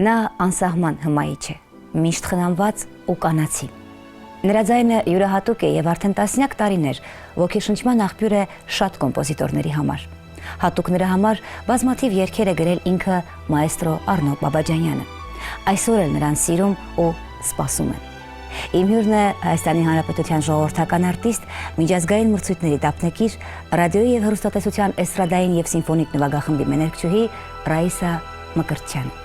Նա անսահման հմայիչ է, միշտ խնամված ու կանացի։ Նրա ձայնը յուրահատուկ է եւ արդեն տասնյակ տարիներ ոգեշնչման աղբյուր է շատ կոմպոզիտորների համար։ Հատուկ նրա համար բազմաթիվ երգեր է գրել ինքը մաեստրո Արնո Բաբաջանյանը։ Այսօր էլ նրան սիրում ու սպասում են։ Իմ հյուրն է Հայաստանի Հանրապետության ժողովրդական արտիստ, միջազգային մրցույթների դափնեկիր, ռադիոյի եւ հեռուստատեսության էստրադային եւ սիմֆոնիկ նվագախմբի մեներկչուհի Ռաիսա Մկրտչյանը։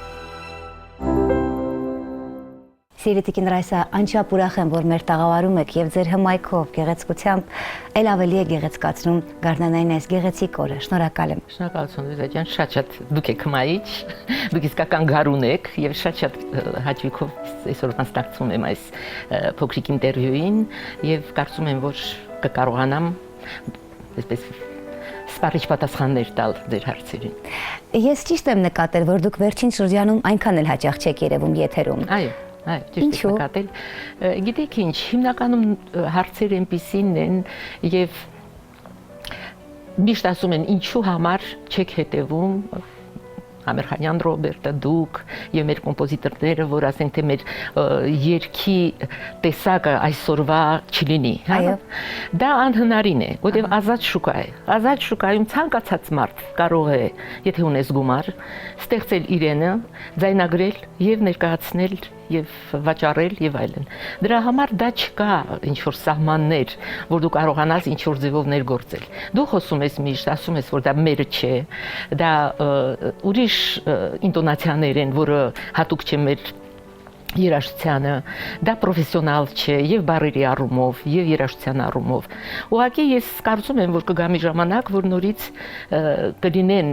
Սիրիտիկին Ռաիսա, անչափ ուրախ եմ, որ մեր տաղավարում եք եւ ձեր հմայքով, գեղեցկությամբ ել ավելի է գեղեցկացնում գարնանային այս գեղեցիկ օրը։ Շնորհակալ եմ։ Շնորհակալություն Լիզա, շատ դուք եք հմայիչ, դուք իսկական գարուն եք եւ շատ հաճույքով այսօր մասնակցում եմ այս փոքրիկ ինտերվյուին եւ կարծում եմ, որ կկարողանամ այսպես սպառիչ պատասխաններ տալ ձեր հարցերին։ Ես ճիշտ եմ նկատել, որ դուք վերջին շրջանում այնքան էլ հաճախ չեք երևում եթերում։ Այո, ճիշտ եք նկատել։ Գիտեք ինչ, հիմնականում հարցերը այնպիսին են եւ միշտ ասում են ինչու համար չեք հետևում Ամիրխանյան Ռոբերտը, դուք եւ մեր կոմպոզիտորները, որ ասենք թե մեր երգի տեսակը այսօրվա չլինի, հա։ Դա անհնարին է, որտեղ ազատ շուկա է։ Ազատ շուկայում ցանկացած մարդ կարող է, եթե ունես գումար, ստեղծել իրենը, ձայնագրել եւ ներկայացնել եւ վաճառել եւ այլն։ Դրա համար դա չկա ինչ որ սահմաններ, որ դու կարողանաս ինչ որ ձևով ներգործել։ Դու խոսում ես միշտ, ասում ես, որ դա մերը չէ, դա ուրիշ ինտոնացիաներ են, որը հատուկ չէ մեր երաժշտությանը, դա պրոֆեսիոնալ չէ եւ բարերի առումով եւ երաժշտության առումով։ Ուղղակի ես կարծում եմ, որ կգա մի ժամանակ, որ նորից կլինեն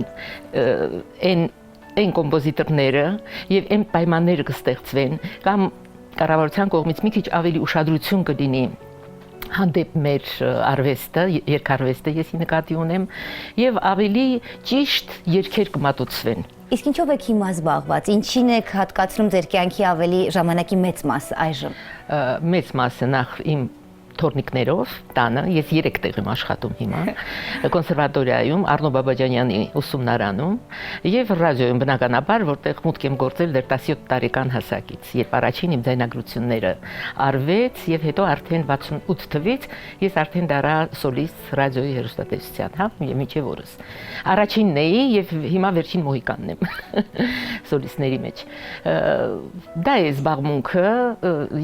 այն կոմպոզիտորները եւ այն պայմանները կստեղծվեն կամ կառավարության կողմից մի քիչ ավելի ուշադրություն կլինի հանդեպ մեր արվեստը, երգարվեստը ես նկատի ունեմ եւ ավելի ճիշտ երգեր կմատուցվեն։ Իսկ ինչով եք հիմա զբաղված, ինչին եք հատկացնում ձեր կյանքի ավելի ժամանակի մեծ մասը այժմ։ Մեծ մասը նախ իմ թորնիկներով տանը, ես 3 տեղ եմ աշխատում հիմա, կոնսերվատորիայում, Արնո Բաբաջանյանի ուսումնարանում եւ ռադիոյում բնականաբար, որտեղ մուտք եմ գործել դեռ 17 տարեկան հասակից, երբ առաջին իմ ձայնագրությունները արվեց եւ հետո արդեն 68 թվականից ես արդեն դառա սոլիստ ռադիոյի հեռուստատեսության, հա, մինչեւ օրս։ Առաջինն էի եւ հիմա վերջին մոհիկանն եմ սոլիստների մեջ։ Դա է զբաղմունքը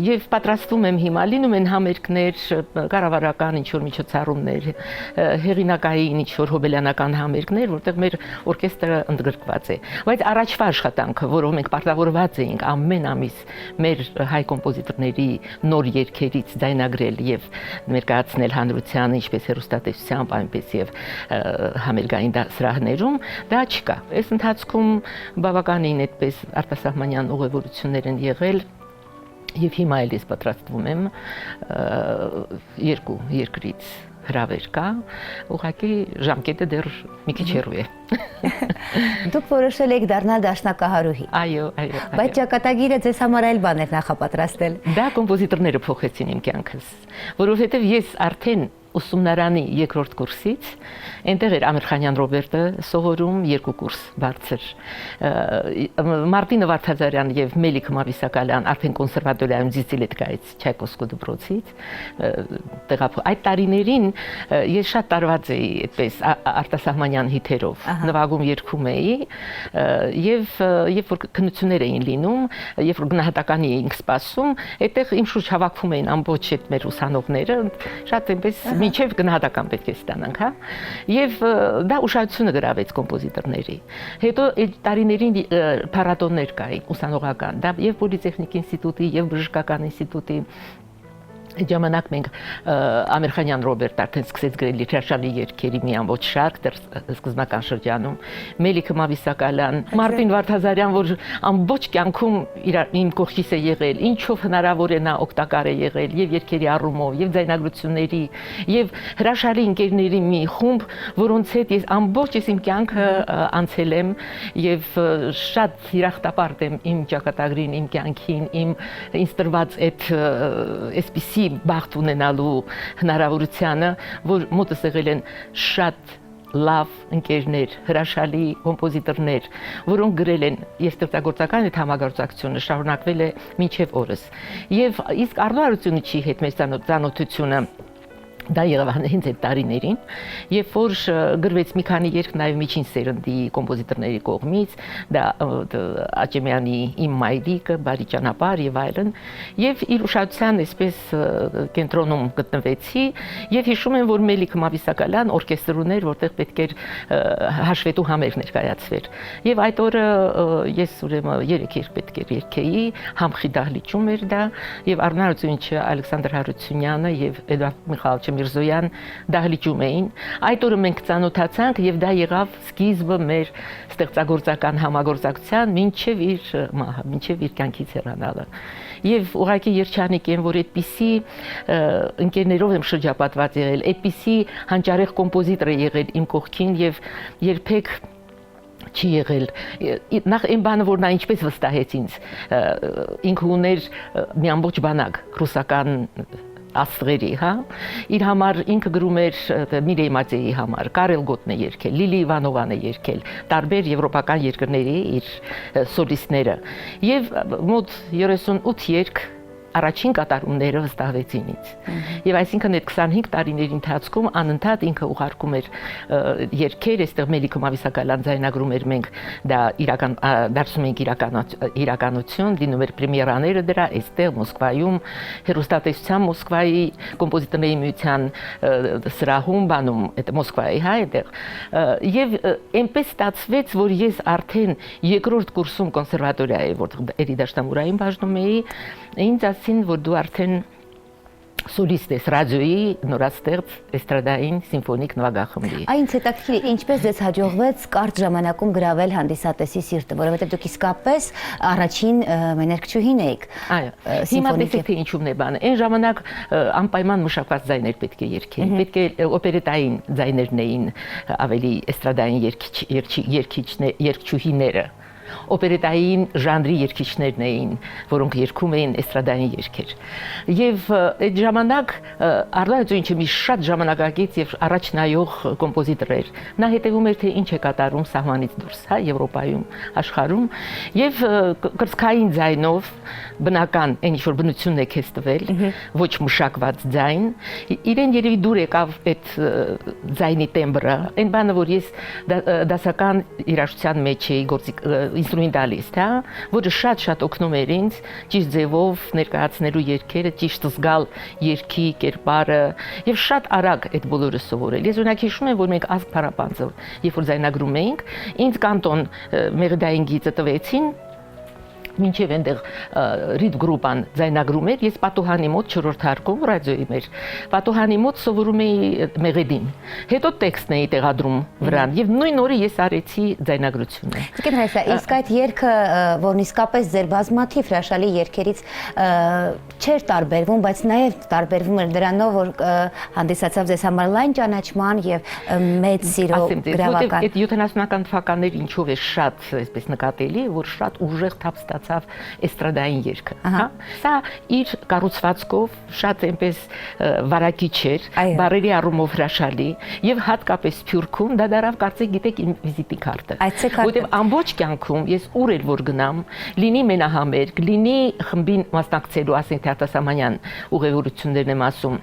եւ պատրաստվում եմ հիմա, լինում են համերգներ կառավարական ինչ-որ միջոցառումներ, հեղինակային ինչ-որ հոբելյանական համերգներ, որտեղ մեր օրկեստրը ընդգրկված է։ Բայց առաջվա աշխատանքը, որով մենք պարտավորված էինք ամեն ամիս մեր հայ կոմպոզիտորների նոր երգերից ձայնագրել եւ ներկայացնել հանրությանը, ինչպես հեռուստատեսությամբ, այնպես եւ համերգային սրահներում, դա չկա։ Այս ընթացքում բավականին այդպես արտասահմանյան ուղևորություններ են եղել Եվ հիմա էլ ես պատրաստվում եմ երկու երկրից հրավեր կա, ուղղակի ժամկետը դեռ մի քիչ հեռու է։ Դուք որոշել եք դառնալ դաշնակահարուհի։ Այո։ Բայց ճակատագիրը ձեզ համար այլ բան էր նախապատրաստել։ Դա կոմպոզիտորները փոխեցին իմ կյանքս, որովհետև ես արդեն ուսումնարանի երկրորդ կուրսից այնտեղ էր Ամիրխանյան Ռոբերտը սովորում 2 կուրս բարձր Մարտինո Վարդազարյան եւ Մելիք Մավիսակալյան արդեն կոնսերվատորիայում Զիզիլետկայից Չայկովսկու դպրոցից այդ տարիներին ես շատ տարված էի այդպես արտասահմանյան հիթերով նվագում երգում էի եւ երբ որ քննություններ էին լինում երբ որ գնահատականի էինք սպասում այդտեղ իմ շուրջ հավաքվում էին ամբողջ այդ մեր ուսանողները շատ այնպես մինչև գնահատական պետք է ստանանք, հա։ Եվ դա ուշադրությունը գրավեց կոմպոզիտորների։ Հետո այդ տարիներին փառատոններ կային ուսանողական, դա եւ Պոլիտեխնիկ ինստիտուտի եւ Բժշկական ինստիտուտի Ժամանակ մենք Ամիրխանյան Ռոբերտ արդեն սկսեց գրել լիթերատուրի երգերի մի ամբողջ շարք դեռ սկզբնական շրջանում Մելիքը Մավիսակալյան, Մարտին Վարդազարյան, որ ամբողջ կյանքում իմ կողքից է եղել, ինչով հնարավոր է նա օգտակար է եղել եւ երգերի առումով եւ ձայնագրությունների եւ հրաշալի ընկերների մի խումբ, որոնց հետ ես ամբողջ իմ կյանքը անցել եմ եւ շատ հիրախտապարտ եմ իմ ճակատագրին, իմ կյանքին, ինձ տրված այդ այսպիսի բախտ ունենալու հնարավորությանը, որ մոտս եղել են շատ լավ ընկերներ, հրաշալի կոմպոզիտորներ, որոնք գրել են եւ ստեղծագործական այդ համագործակցությունը շարունակվել է մինչեւ օրս։ Եվ իսկ Արնո Արությունիչի հետ մեր ծանոթությունը դա եղավ հենց այդ տարիներին, երբ որ գրվեց մի քանի երգ նաև միջին սերնդի կոմպոզիտորների կողմից, դա Աճեմյանի Իմ մայրիկը, Բարի ճանապարհ եւ այլն, եւ իր ուշադրության այսպես կենտրոնում գտնվեցի եւ հիշում եմ, որ Մելիք Մավիսակալյան օրկեստր ուներ, որտեղ պետք էր հաշվետու համերգ ներկայացվեր։ Եվ այդ օրը ես ուրեմն 3 երգ պետք էր երգեի, Համխի դահլիճում էր դա, եւ Արնո Արությունիչը, Ալեքսանդր Հարությունյանը եւ Էդվարդ Միխայելիչ Միրզոյան դահլիճում էին։ Այդ օրը մենք ծանոթացանք եւ դա եղավ սկիզբը մեր ստեղծագործական համագործակցության մինչեւ իր մահը, մինչեւ իր կյանքից հեռանալը։ Եվ ուղղակի երջանիկ եմ, որ այդպիսի ընկերներով եմ շրջապատված եղել, այդպիսի հանճարեղ կոմպոզիտոր է եղել իմ կողքին եւ երբեք չի եղել նախ այն բանը որ նա ինչպես վստահեց ինձ ինքը ուներ մի ամբողջ բանակ ռուսական աստղերի, հա, իր համար ինքը գրում էր Միրեյ Մատեյի համար, Կարել Գոտն է երգել, Լիլի Իվանովան է երգել, տարբեր եվրոպական երկրների իր սոլիստները եւ մոտ 38 երգ առաջին կատարումները վստահվեցին ինձ։ Եվ այսինքն այդ 25 տարիների ընթացքում անընդհատ ինքը ուղարկում էր երգեր, այստեղ Մելիք Մավիսակալյան ձայնագրում էր, մենք դա իրական դարձում ենք իրականություն, լինում էր պրեմիերաները դրա, այստեղ Մոսկվայում, հեռուստատեսության Մոսկվայի կոմպոզիտորների միության սրահում, բանում, այդ Մոսկվայի, հա, այդտեղ։ Եվ այնպես ստացվեց, որ ես արդեն երկրորդ կուրսում կոնսերվատորիայի, որտեղ երիտասարդամուրային բաժնում էի, ինձ ասին, որ դու արդեն սոլիստ ես ռադիոյի նորաստեղծ էստրադային սիմֆոնիկ նվագախմբի։ Այնց հետաքրքիր է, ինչպես ձեզ հաջողվեց կարճ ժամանակում գրավել հանդիսատեսի սիրտը, որովհետև դուք իսկապես առաջին մեներկչուհին էիք։ Այո, հիմա տեսեք թե ինչու՞մն է բանը։ Այն ժամանակ անպայման մշակված ձայներ պետք է երգեին, պետք է օպերետային ձայներն էին ավելի էստրադային երգչուհիները։ Օպերետային ժանրի երգիչներն էին, որոնք երգում էին էստրադային երգեր։ Եվ այդ ժամանակ Արնո Արությունիչը մի շատ ժամանակակից եւ առաջնայող կոմպոզիտոր էր։ Նա հետևում էր թե ինչ է կատարում սահմանից դուրս, հա, Եվրոպայում, աշխարհում, եւ կրծքային ձայնով բնական այն ինչ որ բնությունն է քեզ տվել, ոչ մշակված ձայն, իրեն երևի դուր եկավ այդ ձայնի տեմբրը, այն բանը որ ես դասական երաժշտության մեջ էի գործի ինստրումենտալիստ, հա, որը շատ օգնում էր ինձ ճիշտ ձևով ներկայացնելու երգերը, ճիշտ զգալ երգի կերպարը եւ շատ արագ այդ բոլորը սովորել։ Ես օրինակ հիշում եմ, որ մենք ազգ փառապանձը, երբ որ ձայնագրում էինք, ինձ կանտոն Մեղդային գիծը տվեցին մինչև այնտեղ ռիթմ գրուպան ձայնագրում էր, ես պատուհանի մոտ 4-րդ հարկում ռադիոյի մեր պատուհանի մոտ սովորում էի մեղեդին։ Հետո տեքստն էի տեղադրում վրան եւ նույն օրը ես արեցի ձայնագրությունը։ Գիտեք, հեսա, իսկ այդ երգը, որն իսկապես ձեր բազմաթիվ հրաշալի երգերից չէր տարբերվում, բայց նաեւ տարբերվում էր դրանով, որ հանդիսացավ ձեզ համար լայն ճանաչման եւ մեծ սիրո գրավական։ Այդ 70-ական թվականներ ինչով է շատ այսպես նկատելի, որ շատ ուժեղ թափ ստացավ էստրադային երգը, հա։ Սա իր կառուցվածքով շատ այնպես վարակիչ էր, բառերի առումով հրաշալի եւ հատկապես Սփյուռքում դա դարավ կարծեք գիտեք իմ վիզիտի քարտը։ Որտեւ ամբողջ կյանքում ես ուր էլ որ գնամ, լինի մենահամերգ, լինի խմբին մասնակցելու, ասենք թե արտասահմանյան ուղևորություններն եմ ասում,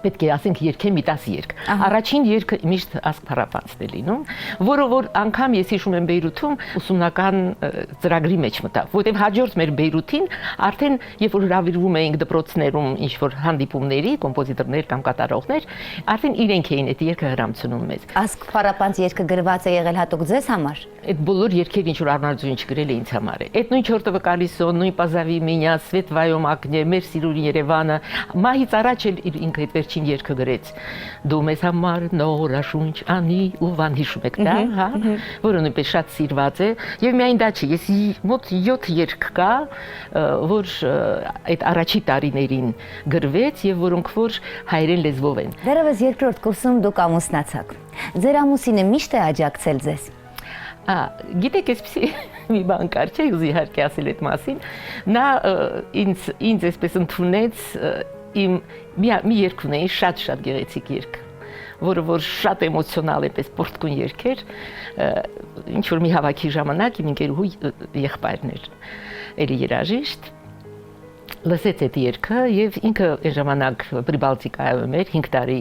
պետք է ասենք երգեմ մի 10 երգ։ Առաջին երգը միշտ ազգ փառապանցն է լինում, որը որ անգամ ես հիշում եմ Բեյրութում ուսումնական ծրագրի մեջ մտավ, որտեղ հաջորդ մեր Բեյրութին արդեն երբ որ հրավիրվում էինք դպրոցներում ինչ որ հանդիպումների, կոմպոզիտորներ կամ կատարողներ, արդեն իրենք էին այդ երգը հրամցնում մեզ։ Ազգ փառապանց երգը գրված է եղել հատուկ ձեզ համար։ Այդ բոլոր երգերը ինչ որ Արնո Արությունիչ գրել է ինձ համար։ Այդ նույն Չորտովը Կալիսոն, նույն Պազավի Մինյա, Սվետվայոմ Ակնե, Մեր սիրուն Երևանը, մահից առաջ էլ ինքը այդ վերջին երգը գրեց։ Դու մեզ համար նորաշունչ անի ու վան հիշում եք դա, հա, որը նույնպես շատ սիրված է, եւ միայն դա չի, ես մոտ 7 երգ կա, որ այդ առաջի տարիներին գրվեց եւ որոնք որ հայերեն լեզվով են։ Դեռևս երկրորդ կուրսում դուք ամուսնացաք։ Ձեր ամուսինը միշտ է աջակցել ձեզ։ Գիտեք, այսպեսի մի բան կար, չէ՞, ուզի իհարկե ասել այդ մասին։ Նա ինձ այսպես ընդունեց իմ մի երգ ունեի, շատ գեղեցիկ երգ, որ շատ էմոցիոնալ է, պես պորտկուն երգեր, ինչ որ մի հավաքի ժամանակ իմ ընկերուհու եղբայրն էր, էլի երաժիշտ, լսեց այդ երգը եւ ինքը այն ժամանակ Պրիբալտիկայում էր 5 տարի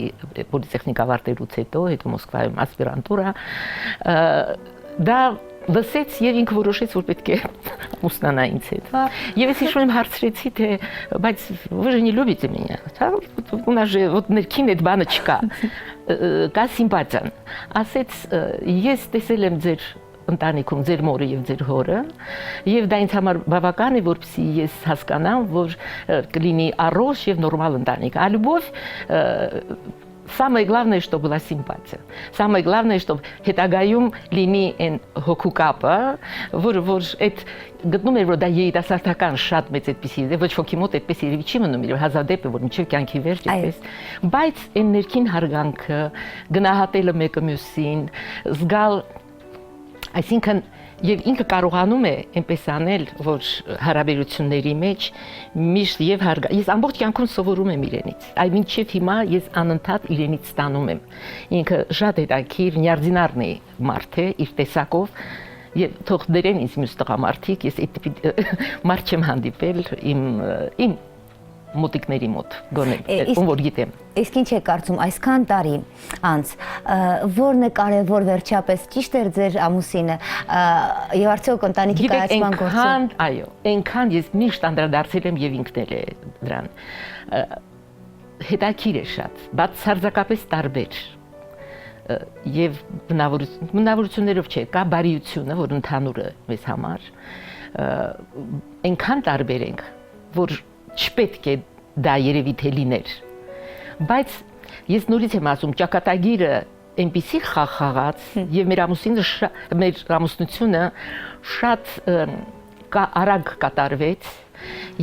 պոլիտեխնիկ ավարտելուց հետո Մոսկվայում ասպիրանտուրա դա լսեց եւ ինքը որոշեց որ պետք է ուսնանա ինձ հետ եւ ես հիշում եմ հարցրեցի թե բայց вы же не любите меня у нас же вот ներքին այդ բանը չկա կա սիմպաթիան ասեց ես տեսել եմ ձեր ընտանիքում ձեր մորը եւ ձեր հորը եւ դա ինձ համար բավական է որպեսզի ես հասկանամ որ կլինի առողջ եւ նորմալ ընտանիք а любовь самое главное что была симпатия самое главное что հետագայում լինի այն հոգու կապը որ այդ գտնում էր որ դա երիտասարդական շատ մեծ այդպիսի է ոչ ոքի մոտ այդպես երևի չի մնում իր հազար դեպ է որ մինչև կյանքի վերջ այդպես բայց այն ներքին հարգանքը գնահատելը մեկը մյուսին զգալ այսինքն եւ ինքը կարողանում է այնպես անել որ հարաբերությունների մեջ միշտ եւ ես ամբողջ կյանքում սովորում եմ իրենից այ մինչեւ հիմա ես անընդհատ իրենից ստանում եմ ինքը շատ հետաքրքիր նյարդինարն է մարդ է իր տեսակով եւ թող դերեն ինձ մյուս տղամարդիկ ես այդ մարդ չեմ հանդիպել իմ մոտիկների մոտ գոնե ում որ գիտեմ իսկ ինչ է կարծում այսքան տարի անց որն է կարևոր վերջապես ճիշտ էր ձեր ամուսինը եւ արդյոք ընտանիքի կայացման գործում այո այնքան ես միշտ անդրադարձել եմ եւ ինքն էլ է դրան հետաքրիր է շատ բացարձակապես տարբեր եւ բնավորություններով չէ կա բարիությունը որ ընդհանուր է մեզ համար այնքան տարբեր ենք որ չպետք է դա երևի թե լիներ բայց ես նորից եմ ասում ճակատագիրը այնպիսի խաղաղած եւ մեր ամուսնությունը շատ արագ կատարվեց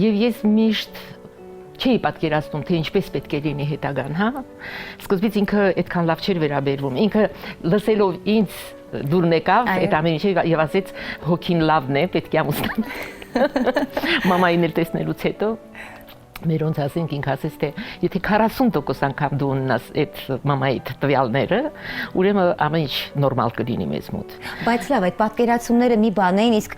եւ ես միշտ չի պատկերացնում թե ինչպես պետք է լինի հետագան հա սկզբից ինքը այդքան լավ չէր վերաբերվում ինքը լսելով ինձ դուրն եկավ այդ ամենը եւ ասեց հոգին լավն է պետք է ամուսնան մամային էլ տեսնելուց հետո Մերոնց ասենք ինք ասեց թե եթե 40% անգամ դու ունենաս այդ մամայի տվյալները, ուրեմն ամեն ինչ նորմալ կլինի մեզ մոտ։ Բայց լավ, այդ պատկերացումները մի բան էին, իսկ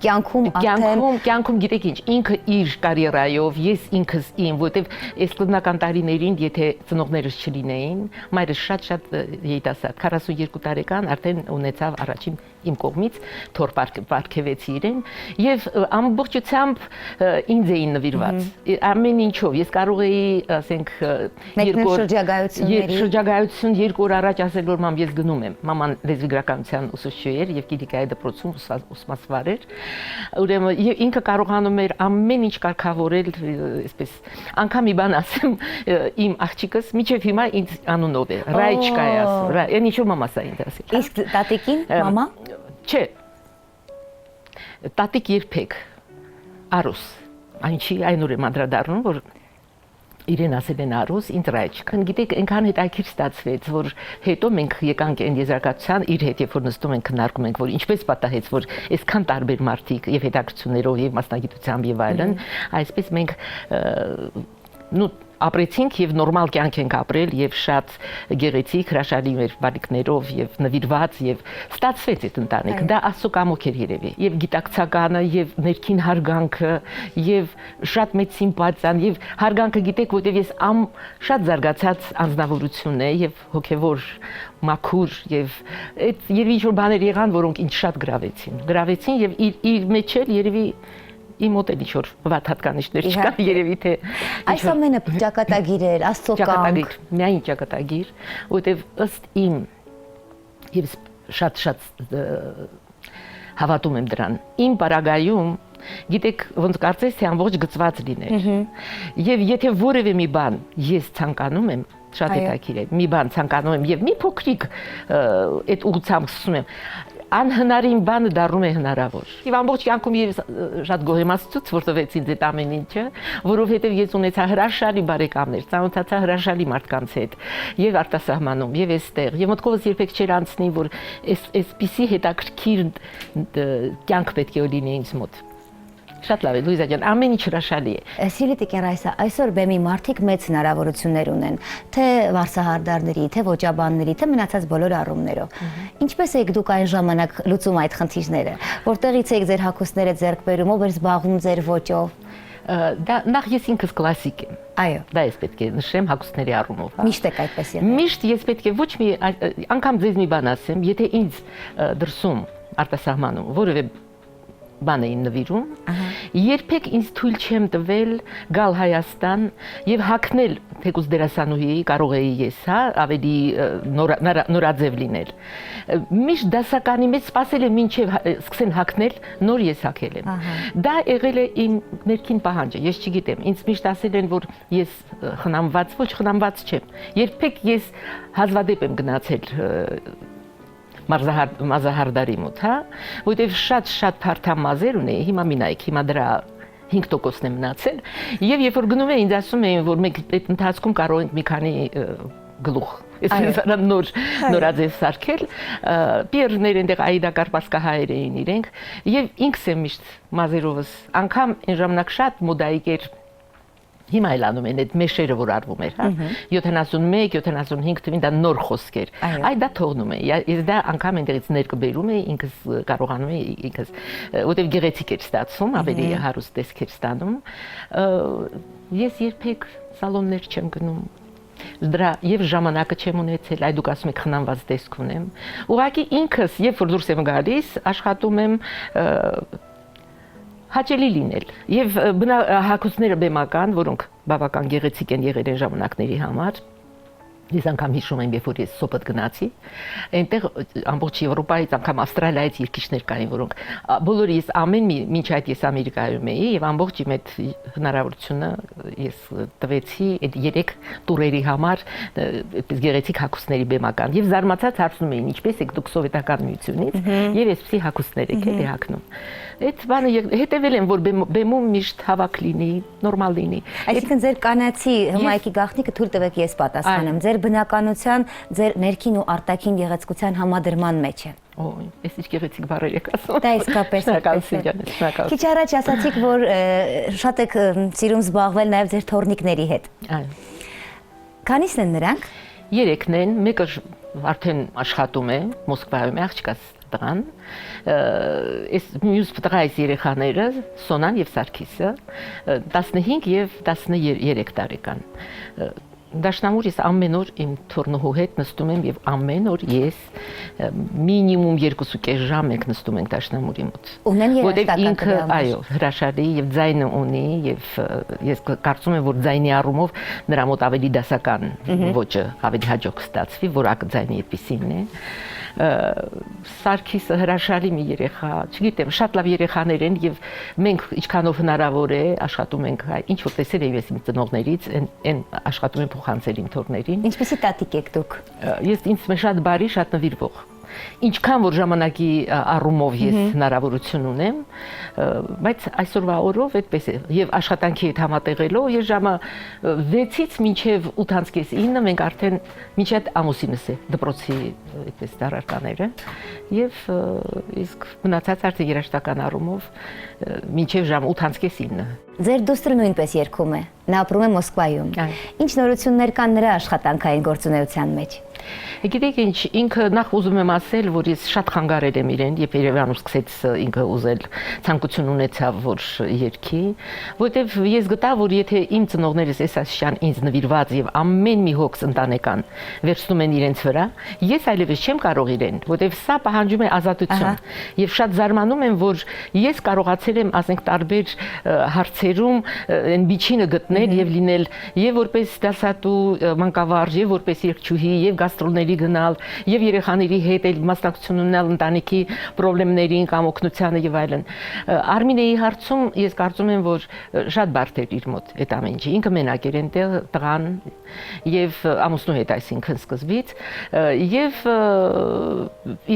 կյանքում գիտեք ինչ, ինքը իր կարիերայով, ես ինքս իմ, որովհետև այս կլինական տարիներին, եթե ծնողներս չլինեին, մայրս շատ երիտասարդ 42 տարեկան արդեն ունեցավ առաջին իմ կողմից թոր պարգևեցի իրեն եւ ամբողջությամբ ինձ էին նվիրված ամեն ինչով ես կարող էի ասենք շրջագայություն 2 օր առաջ ասել որ մամ ես գնում եմ մաման լեզվիգրականության ուսուցիչ էր եւ գիտիկայի դպրոցում ուսմասվար էր ուրեմն եւ ինքը կարողանում էր ամեն ինչ կարգավորել այսպես անգամ մի բան ասեմ իմ աղջիկս միջև հիմա ինձ անունով է Ռայչկա է ասում այն ինչու մամասա ինձ ասել իսկ տատիկին մամա Չէ, տատիկ երբեք, արուս, այնչի այնուր եմ անդրադառնում, որ իրեն ասել են արուս, ինձ Ռայչկա։ Գիտեք, այնքան հետաքրքիր ստացվեց, որ հետո մենք եկանք այն եզրակացության իր հետ, երբ որ նստում ենք քննարկում ենք, որ ինչպես պատահեց, որ այսքան տարբեր մարդիկ եւ հետաքրքրություններով եւ մասնագիտությամբ եւ այլն, այսպես մենք ապրեցինք եւ նորմալ կյանք ենք ապրել եւ շատ գեղեցիկ հրաշալի մեր բարիկներով եւ նվիրված եւ ստացվեց այդ ընտանիքը դա աստծո կամոք էր երևի եւ գիտակցականը եւ ներքին հարգանքը եւ շատ մեծ սիմպաթիան եւ հարգանքը գիտեք որտեւ ես շատ զարգացած անձնավորություն է եւ հոգեվոր մաքուր եւ այդ երևի ինչ որ բաներ եղան որոնք ինձ շատ գրավեցին եւ իր մեջ էլ երևի իմ մոտ էլ ինչ-որ վատ հատկանիշներ չկան, երևի թե այս ամենը ճակատագիր էր, աստծո կամք։ Միայն ճակատագիր, որովհետև ըստ իմ եւ շատ հավատում եմ դրան։ Իմ պարագայում գիտեք ոնց կարծես թե ամբողջ գծված լիներ։ Եվ եթե որևէ մի բան ես ցանկանում եմ, շատ հետաքրքիր է, մի բան ցանկանում եմ եւ մի փոքրիկ այդ ուղղությամբ սկսում եմ անհնարին բանը դառնում է հնարավոր։ Եվ ամբողջ կյանքում ես շատ գոհեմացուց որ տվեց ինձ այդ ամեն ինչը, որովհետև ես ունեցա հրաշալի բարեկամներ, ծանոթացա հրաշալի մարդկանց հետ, եւ արտասահմանում, եւ այստեղ, եւ մտքովս երբեք չէր անցնի, որ այսպիսի հետաքրքիր կյանք պետք է լինի ինձ մոտ։ Շատ լավ է, Լուիզա ջան, ամեն ինչ հրաշալի է։ Սիրելի Տիկին Ռայսա, այսօր բեմի մարդիկ մեծ հնարավորություններ ունեն, թե վարսահարդարների, թե ոճաբանների, թե մնացած բոլոր առումներով։ Ինչպես եք դուք այն ժամանակ լուծում այդ խնդիրները, որտեղից եք ձեր հագուստները ձեռք բերում, ով էր զբաղվում ձեր ոճով։ Դա նախ ես ինքս կլասիկ եմ։ Այո։ Դա ես պետք է նշեմ հագուստների առումով, հա։ Միշտ եք այդպես եղել։ Միշտ ես պետք է ոչ մի անգամ ձեզ մի բան ասեմ, եթե ինձ դրսում արտասահմանում որևէ բան էին նվիրում, երբեք ինձ թույլ չեմ տվել գալ Հայաստան եւ հագնել թեկուզ դերասանուհի կարող էի ես, հա, ավելի նորաձև լինել։ Միշտ դասականի մեջ սпасել եմ մինչև սկսեն հագնել, նոր ես հագել եմ։ Դա եղել է իմ ներքին պահանջը, ես չգիտեմ, ինձ միշտ ասել են, որ ես խնամված, ոչ խնամված չեմ։ Երբեք ես հազվադեպ եմ գնացել մազահարդարի մոտ, հա, որտեղ շատ փարթամ մազեր ունեի, հիմա մի նայեք, հիմա դրա 5%-ն է մնացել, եւ երբ որ գնում էին, ինձ ասում էին, որ մենք այդ ընթացքում կարող ենք մի քանի գլուխ, այսպես նորաձև սարքել, Պիերներ այնտեղ Այդա Կարպասկահայեր էին իրենք, եւ ինքս եմ միշտ մազերովս, անգամ այն ժամանակ շատ մոդայիկ էր Հիմա էլ անում են այդ մեշերը, որ արվում էր, հա 71, 75 թվին դա նոր խոսք էր։ Այ դա թողնում է։ Ես դա անգամ այնտեղից ներկբերում էի, ինքս կարողանում էի ինքս, որտեղ գեղեցիկ էր ստացվում, ավելի հարուստ տեսք էր ստանում։ Ես երբեք սալոններ չեմ գնում։ Դրա եւ ժամանակը չեմ ունեցել, այ դուք ասում եք խնամված տեսք ունեմ։ Ուղղակի ինքս, երբ որ դուրս եմ գալիս, աշխատում եմ հաճելի լինել եւ հագուստները բեմական, որոնք բավական գեղեցիկ են եղել են ժամանակների համար։ Ես անգամ հիշում եմ, երբ որ ես սոպոտ գնացի, այնտեղ ամբողջ Եվրոպայից, անգամ Ավստրալիայից երկիշներ կային, որոնք բոլորը ես ամեն մինչ այդ ես Ամերիկայում էի եւ ամբողջ իմ այդ հնարավորությունը ես տվեցի այդ 3 տուրերի համար այդպես գեղեցիկ հագուստների բեմական եւ զարմացած հարցնում էին ինչպես եք դուք սովետական միությունից եւ այսպեսի հագուստներ եք էլի հագնում։ Այդ բանը հետեւել եմ, որ բեմում միշտ հավաք լինի, նորմալ լինի։ Այսինքն ձեր կանացի հմայքի գաղտնիքը թույլ տվեք ես պատասխանեմ։ Ձեր բնականության, ձեր ներքին ու արտաքին գեղեցկության համադրման մեջ է։ Օй, այս ինչ գեղեցիկ բառեր եք ասում։ Դա իսկապես է։ Քիչ առաջ ասացիք, որ շատ եք սիրում զբաղվել նաև ձեր թորնիկների հետ։ Այո։ Քանիսն են նրանք։ 3-ն են, մեկը արդեն աշխատում է, Մոսկվայում է, աղջկաս տղան, այս մյուս տղայիս երեխաները Սոնան եւ Սարգիսը 15 եւ 13 տարեկան։ Դաշնամուր ես ամեն օր իմ թորնուհու հետ նստում եմ եւ ամեն օր ես մինիմում 2.5 ժամ ենք նստում ենք դաշնամուրի մոտ։ Ունեն երաժշտական ինքը, այո, հրաշալի եւ ձայնը ունի եւ ես կարծում եմ, որ ձայնի առումով նրա մոտ ավելի դասական ոճը ավելի հաջող կստացվի, որակը ձայնի այդպեսին է։ Սարգիսը հրաշալի մի երեխա, չգիտեմ, շատ լավ երեխաներ են եւ մենք ինչքանով հնարավոր է աշխատում ենք, ինչ որ տեսել եմ ես իմ ծնողներից, այն աշխատում եմ փոխանցել իմ թորներին։ Ինչպեսի տատիկ եք դուք։ Ես ինձ շատ բարի, շատ նվիրվող։ Ինչքան որ ժամանակի առումով ես հնարավորություն ունեմ, բայց այսօրվա օրով այդպես է եւ աշխատանքի հետ համատեղելով ես ժամը 6-ից մինչեւ 8:30 մենք արդեն մինչեւ ամուսինս է դպրոցի այդպես դարարկաները եւ իսկ մնացած արդեն երաշտական առումով մինչեւ ժամ 8:30 Ձեր դուստրը նույնպես երգում է։ Նա ապրում է Մոսկվայում։ Ինչ նորություններ կան նրա աշխատանքային գործունեության մեջ։ Գիտեք ինչ, ինքը նախ ուզում եմ ասել, որ ես շատ խանգարել եմ իրեն, երբ Երևանում սկսեց ինքը ուզել ցանկություն ունեցավ, որ երգի, որտեվ ես գտա, որ եթե իմ ծնողներս այսաշյան ինձ նվիրված եւ ամեն մի հոգս ընտանեկան վերցնում են իրենց վրա, ես այլևս չեմ կարող իրեն, որտեվ սա պահանջում է ազատություն։ Եվ շատ զարմանում եմ, որ ես կարողացել եմ, ասենք, տարբեր հարցերում այն միջինը գտնել եւ լինել եւ որպես դասատու մանկավարժ, եւ որպես երգչուհի, եւ գաստրոլների գնալ եւ երեխաների հետ էլ մասնակցություն ունենալ ընտանիքի խնդիրներին կամ օգնությանը եւ այլն։ Արմինեի հարցում ես կարծում եմ, որ շատ բարդ էր իր մոտ այդ ամեն ինչը։ Ինքը մենակ էր այնտեղ տղան եւ ամուսնու հետ, այսինքն սկզբից եւ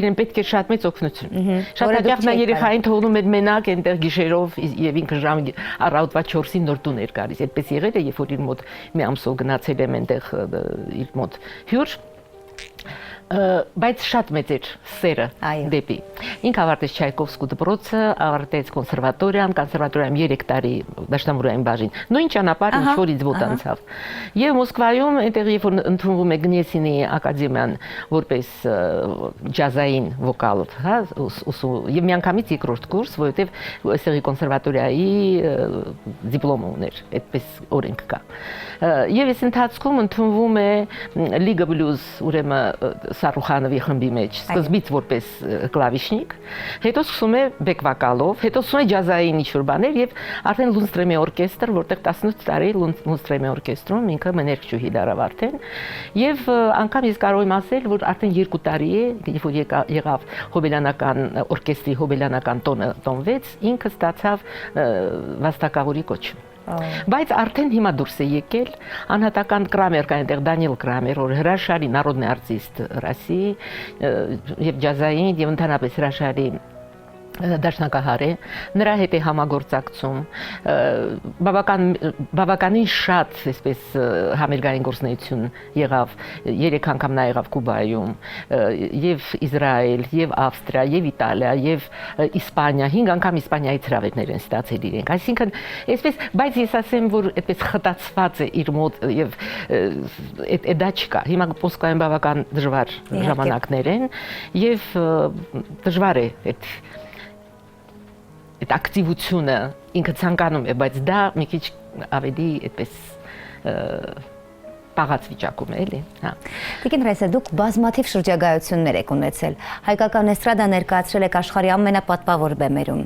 իրեն պետք է շատ մեծ օգնություն։ Շատ հաճախ նա երեխային թողնում էր մենակ այնտեղ գիշերով եւ ինքը ժամ առավոտվա 4-ին նոր տուն էր գալիս։ Այդպես եղել է, երբ որ իր մոտ մի ամսով գնացել եմ այնտեղ իր մոտ հյուր բայց շատ մեծ էր սերը դեպի։ Ինք ավարտեց Չայկովսկու դպրոցը, ավարտեց կոնսերվատորիայում 3 տարի դաշնամուրային բաժին։ Նույն ճանապարհը ինչ որ ինձ մոտ անցավ։ Եվ Մոսկվայում այնտեղ երբ որ ընդունվում է Գնեսինի ակադեմիան որպես ջազային վոկալ, հա, եւ միանգամից երկրորդ կուրս, որովհետեւ այստեղի կոնսերվատորիայի դիպլոմ ուներ, այդպես օրենք կա։ Եվ այս ընթացքում ընդունվում է Liga Blues, ուրեմն Սարուխանովի խմբի մեջ, սկզբից որպես կլավիշնիկ, հետո սկսում է բեք վոկալով, հետո սկսում է ջազային ինչ-որ բաներ եւ արդեն Լունդստրեմի օրկեստր, որտեղ 18 տարի Լունդստրեմի օրկեստրում ինքը մներկչուհի դարավ արդեն, եւ անգամ ես կարող եմ ասել, որ արդեն 2 տարի է, երբ որ եղավ հոբելյանական օրկեստրի հոբելյանական տոնը տոնվեց, ինքը ստացավ վաստակավորի կոչում։ Բայց արդեն հիմա դուրս է եկել անհատական Կրամեր կա այնտեղ Դանիել Կրամեր, որ հրաշալի народный արտիստ Ռասիի եւ ջազային եւ ընդհանրապես հրաշալի դաշնակահար է, նրա հետ է համագործակցում, բավականին շատ այսպես համերգային գործունեություն եղավ, 3 անգամ նա եղավ Կուբայում, եւ Իսրայել, եւ Ավստրիա, եւ Իտալիա, եւ Իսպանիա, 5 անգամ Իսպանիայից հրավերներ են ստացել իրենք։ Այսինքն, այսպես, բայց ես ասեմ, որ այդպես խտացված է իր մոտ եւ դա չկա։ Հիմա Մոսկվայում բավական դժվար ժամանակներ են եւ դժվար է այդ ակտիվությունը ինքը ցանկանում է, բայց դա մի քիչ ավելի այդպես պաղած վիճակում է, էլի, հա։ Տիկին Ռայսա, դուք բազմաթիվ շրջագայություններ եք ունեցել։ Հայկական էստրադա ներկայացրել եք աշխարհի ամենապատվավոր բեմերում։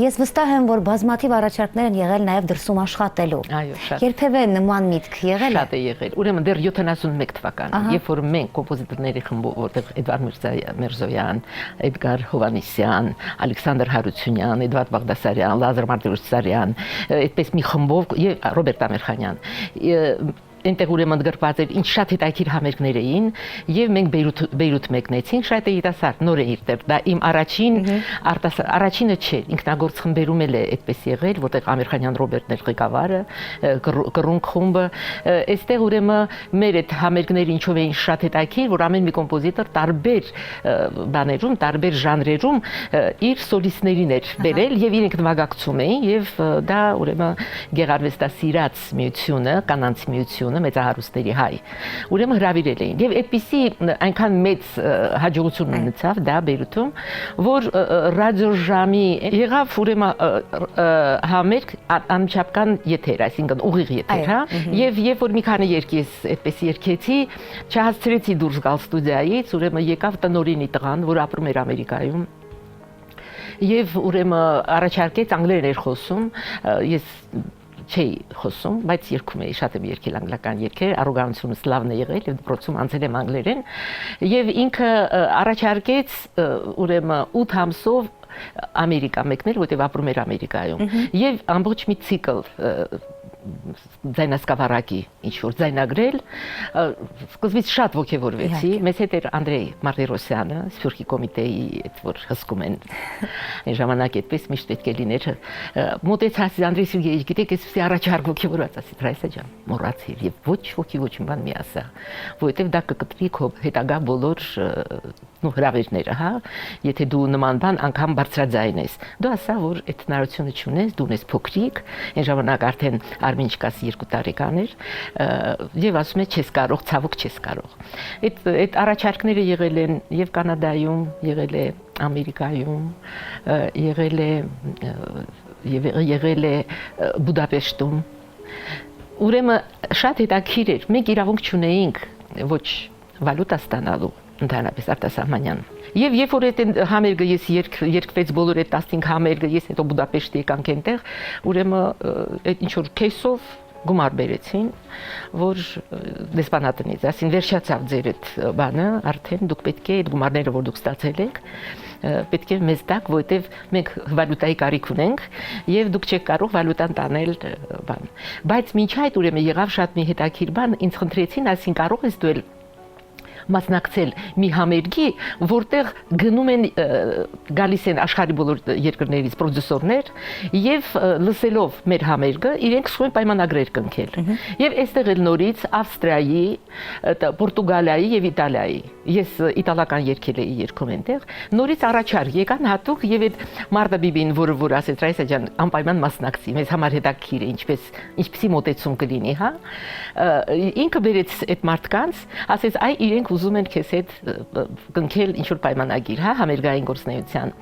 Ես վստահ եմ, որ բազմաթիվ առաջարկներ են եղել նաև դրսում աշխատելու։ Այո, շատ։ Երբևէ նման միտք եղել է։ Շատ է եղել։ Ուրեմն դեռ 71 թվականին, երբ որ մենք կոմպոզիտորների խմբով, որտեղ Էդվարդ Միրզոյան, Էդգար Հովանեսյան, Ալեքսանդր Հարությունյան, Էդվարդ Բաղդասարյան, Լազար Մարտիրոսյան, այդպես մի խմբով եւ Ռոբերտ Ամիրխանյան այնտեղ ուրեմն գրված էր ինչ շատ հետաքրքիր համերգներ էին եւ մենք Բեյրութ մեկնեցինք, շատ երիտասարդ նոր էր դեռ, դա իմ առաջինը չէ, ինքնագործ խմբերում էլ է այդպես եղել, որտեղ Ամիրխանյան Ռոբերտն էր ղեկավարը, կռունկ խումբը, այստեղ ուրեմն մեր այդ համերգները ինչով էին շատ հետաքրքիր, որ ամեն մի կոմպոզիտոր տարբեր բաներում, տարբեր ժանրերում իր սոլիստներին էր բերել եւ իրենք նվագակցում էին եւ դա ուրեմն գեղարվեստասիրած միությունը, կանանց միությունը մեծահարուստների հայ։ Ուրեմն հրավիրել էին եւ այդպիսի այնքան մեծ հաջողություն ունեցավ դա Բեյրութում, որ ռադիոժամի եղավ ուրեմն համերգ անմիջական եթեր, այսինքն ուղիղ եթեր, հա, եւ երբ որ մի քանի երգ ես այդպես երգեցի, չհասցրեցի դուրս գալ ստուդիայից, ուրեմն եկավ տնօրենի տղան, որ ապրում էր Ամերիկայում, եւ ուրեմն առաջարկեց անգլերեն էր խոսում, ես չէի խոսում, բայց երգում էի, շատ եմ երգել անգլիական երգեր, առոգանությունս լավն է եղել եւ դպրոցում անցել եմ անգլերեն եւ ինքը առաջարկեց ուրեմն 8 ամսով Ամերիկա մեկնել, որտեղ ապրում էր Ամերիկայում եւ ամբողջ մի ցիկլ ձայնասկավառակի ինչ որ ձայնագրել, սկզբից շատ ոգևորվեցի, մեզ հետ էր Անդրեյ Մարտիրոսյանը, Սփյուռքի կոմիտեի այդ որ հսկում են այն ժամանակ այդպես միշտ պետք է լիներ, մոտեցած Անդրեյ Սերգեյիչ, գիտեք, այսպեսի առաջարկ ոգևորված, ասի Ռայսա ջան, մոռացիր եւ ոչ ոքի ոչ մի բան մի ասա, որովհետեւ դա կկտրի քո հետագա բոլոր հրավերները, հա, եթե դու նման բան անգամ բարձրաձայն ես, դու ասա, որ այդ հնարավորությունը չունես, դու ունես փոքրիկ, այն ժամանակ արդեն Արմին չկասի 2 տարեկան էր, եւ ասում է չես կարող, ցավոք չես կարող։ Այդ առաջարկները եղել են եւ Կանադայում, եղել է Ամերիկայում, եղել է Բուդապեշտում։ Ուրեմն շատ հետաքրքիր էր, մենք իրավունք չունեինք ոչ վալուտա ստանալու ընդհանրապես արտասահմանյան։ Եվ երբ որ այդ համերգը ես երկվեց բոլոր այդ 15 համերգը, ես հետո Բուդապեշտ եկանք այնտեղ, ուրեմն այդ ինչ որ քեյսով գումար բերեցին, որ դեսպանատնից, ասին վերջացավ ձեր այդ բանը, արդեն դուք պետք է այդ գումարները, որ դուք ստացել եք, պետք է մեզ տաք, որովհետև մենք վալուտայի կարիք ունենք եւ դուք չեք կարող վալուտան տանել բան։ Բայց մինչ այդ ուրեմն եղավ շատ մի հետաքրքիր բան, ինձ խնդրեցին, ասին կարող ես դու մասնակցել մի համերգի, որտեղ գնում են գալիս են աշխարհի բոլոր երկրներից պրոդյուսերներ եւ լսելով մեր համերգը իրենք սկսում են պայմանագրեր կնքել։ Եվ այստեղ էլ նորից Ավստրիայի, Պորտուգալիայի եւ Իտալիայի ես իտալական երգել էի երգում այնտեղ, նորից առաջարկ եկան հատուկ եւ այդ Մարտա Բիբին, որ ասեց Ռայսա ջան, անպայման մասնակցի, մեզ համար հետաքրքիր է ինչպեսի մոտեցում կլինի, հա։ Ինքը բերեց այդ մարդկանց, ասեց այ իրենք ուզում են քեզ հետ կնքել ինչ որ պայմանագիր, հա, համերգային գործնեայության,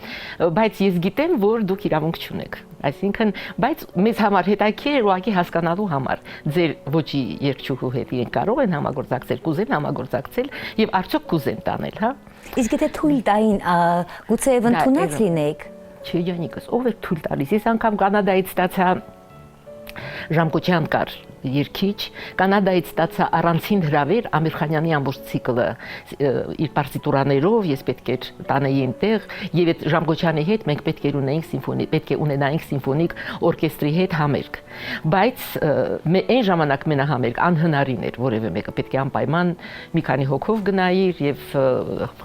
բայց ես գիտեմ, որ դուք իրավունք չունեք։ Այսինքն, բայց մեզ համար հետաքրքիր է ուղղակի հասկանալու համար ձեր ոճի երգչուհու հետ իրենք կարող են համագործակցել, կուզեն համագործակցել եւ արդյոք կուզեն տանել, հա։ Իսկ եթե թույլ տային, գուցե ընդունած լինեիք։ Չէ, Յանիկս, ով է թույլ տալիս։ Ես անգամ Կանադայից ստացա Ժամկոչյան կար երգիչ, Կանադայից ստացա առանցին հրավեր Ամիրխանյանի ամբողջ ցիկլը իր պարտիտուրաներով, ես պետք էր տանեի այնտեղ եւ այդ Ժամկոչյանի հետ մենք պետք է ունենայինք սիմֆոնիկ օրկեստրի հետ համերգ, բայց այն ժամանակ մենահամերգ անհնարին էր, որևէ մեկը պետք է անպայման մի քանի հոգով գնայիր եւ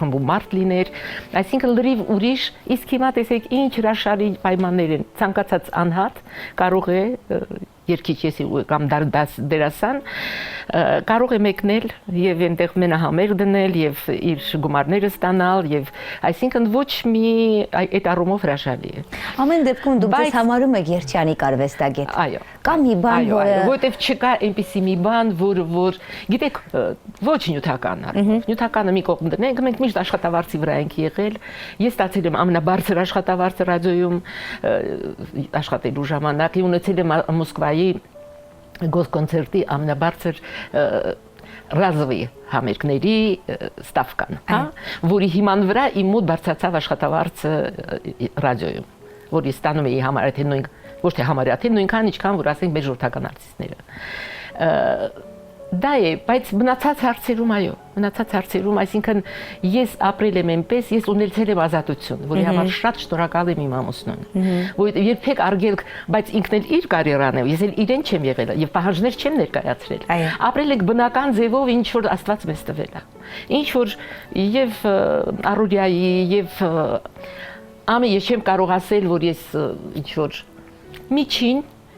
խմբում մարդ լիներ, այսինքն լրիվ ուրիշ, իսկ հիմա տեսեք ինչ հրաշալի պայմաններ են, ցանկացած անհատ կարող է երգիչ կամ դերասան կարող է մեկնել եւ այնտեղ մենահամերգ դնել եւ իր գումարները ստանալ եւ այսինքն ոչ մի այդ առումով հրաշալի է։ Ամեն դեպքում դուք ձեզ համարում եք երջանիկ արվեստագետ։ Այո։ Կամ մի բան, որը որտեվ չկա այնպիսի մի բան, որ գիտեք, ոչ նյութական առումով։ Նյութականը մի կողմ դնենք, մենք միշտ աշխատավարձի վրա ենք եղել։ Ես ստացել եմ ամենաբարձր աշխատավարձը ռադիոյում աշխատելու ժամանակ, ունեցել եմ Մոսկվայի գոսկոնցերտի ամենաբարձր ռազովի համերգների ստավկան, հա, որի հիման վրա իմ մոտ բարձրացավ աշխատավարձը ռադիոյում, որի ստանում էի համարյա թե նույն, ոչ թե համարյա թե նույնքան, ինչքան որ ասենք մեր ժողովրդական արտիստները։ Դա է, բայց մնացած հարցերում, այո, մնացած հարցերում, այսինքն ես ապրել եմ այնպես, ես ունեցել եմ ազատություն, որի համար շատ շնորհակալ եմ իմ ամուսնուն, որ երբեք արգելք, բայց ինքն էլ իր կարիերան է, ես էլ իրեն չեմ եղել եւ պահանջներ չեմ ներկայացրել։ Ապրել եք բնական ձևով, ինչ որ Աստված մեզ տվել է։ Ինչ որ եւ առօրյայի եւ ամեն ես չեմ կարող ասել, որ ես ինչ որ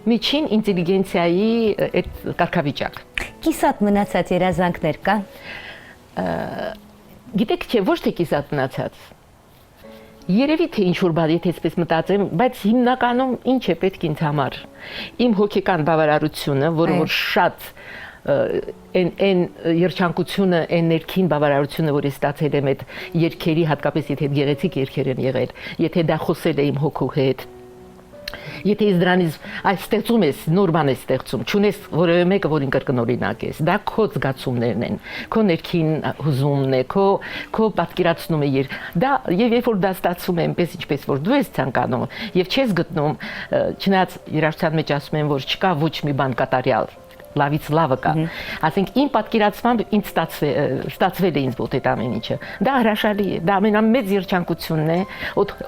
միջին ինտելիգենցիայի այդ կարգավիճակ։ Կիսատ մնացած երազանքներ կան։ Գիտեք չէ, ոչ թե կիսատ մնացած։ Երևի թե ինչ որ բան, եթե այսպես մտածեմ, բայց հիմնականում ինչ է պետք ինձ համար։ Իմ հոգեկան բավարարությունը, որը որ շատ այն երջանկությունը, այն ներքին բավարարությունը, որ ես ստացել եմ այդ երգերի, հատկապես եթե գեղեցիկ երգեր են եղել, եթե դա խոսել է իմ հոգու հետ, եթե ես դրանից ստեղծում ես, նոր բան ես ստեղծում, չունես որևէ մեկը, որին կրկնօրինակ ես, դա քո զգացումներն են, քո ներքին հուզումն է, քո պատկերացնում է դա եւ երբ որ դա ստացվում է այնպես ինչպես որ դու ես ցանկանում եւ չես գտնում, չնայած երաժշտության մեջ ասում են, որ չկա ոչ մի բան կատարյալ, լավից լավը կա։ Ասենք իմ պատկերացմամբ ինձ ստացվել է ինձ ոտ այդ ամեն ինչը։ Դա հրաշալի է, դա ամենամեծ երջանկությունն է,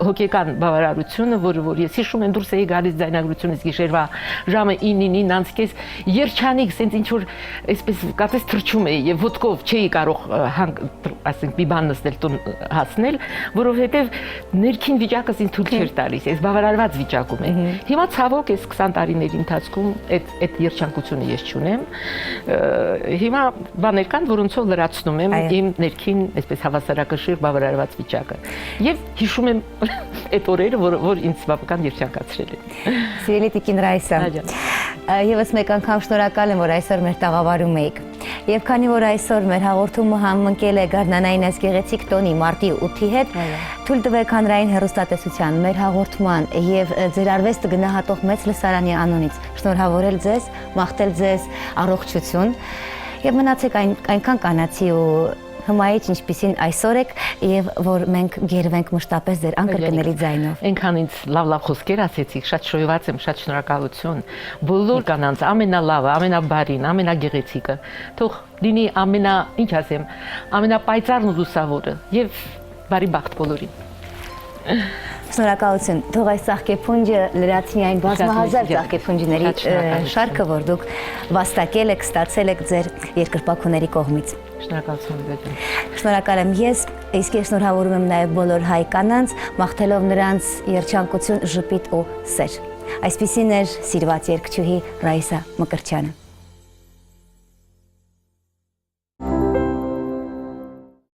հոգեկան բավարարությունը, որ ես հիշում եմ դուրս էի գալիս ձայնագրությունից գիշերվա ժամը 9:30, երջանիկ, սենց ինչ որ այսպես կապես թրջում էի եւ ոտքով չէի կարող ասենք մի բան նստել տուն հասնել, որովհետեւ ներքին վիճակս ինձ թույլ չէր տալիս, ես բավարարված վիճակում եմ։ Հիմա ցավոք այս 20 տարիների ընթացքում այդ երջանկությունը ես չունեմ։ Հիմա բաներ կան, որոնցով լրացնում եմ իմ ներքին այսպես հավասարակշիռ բավարարված վիճակը։ Եվ հիշում եմ այդ օրերը, որ ինձ բավական երջանկացրել են։ Սիրելի Տիկին Ռայսա, եւս մեկ անգամ շնորհակալ եմ, որ այսօր մեր տաղավարում եք։ Եվ քանի որ այսօր մեր հաղորդումը համընկել է Գարնանային այս գեղեցիկ տոնի մարտի 8-ի հետ, թույլ տվեք հանրային հեռուստատեսության մեր հաղորդման եւ ձեր արվեստը գնահատող մեծ լսարանի անունից շնորհավորել ձեզ, մաղթել ձեզ առողջություն եւ մնացեք այնքան կանացի ու հմայիչ ինչպիսին այսօր եք եւ որ մենք գերվենք մշտապես ձեր անկրկնելի ձայնով։ Այնքան ինձ լավ խոսքեր ասեցիք, շատ շնորհված եմ, շատ շնորհակալություն։ Բոլոր կանանց ամենալավը, ամենաբարին, ամենագեղեցիկը թող լինի ինչ ասեմ, ամենապայծառն ու լուսավորը եւ բարի բախտ բոլորին։ Շնորհակալություն։ Թող այս ծաղկեփունջը լրացնի այն բազմահազար ծաղկեփունջների շարքը, որ դուք վաստակել եք, ստացել եք ձեր երկրպագուների կողմից։ Շնորհակալություն։ Շնորհակալ եմ ես, իսկ ես շնորհավորում եմ նաև բոլոր հայ կանանց, մաղթելով նրանց երջանկություն, ժպիտ ու սեր։ Այսպիսին էր սիրված երգչուհի Ռայսա Մկրտչյանը։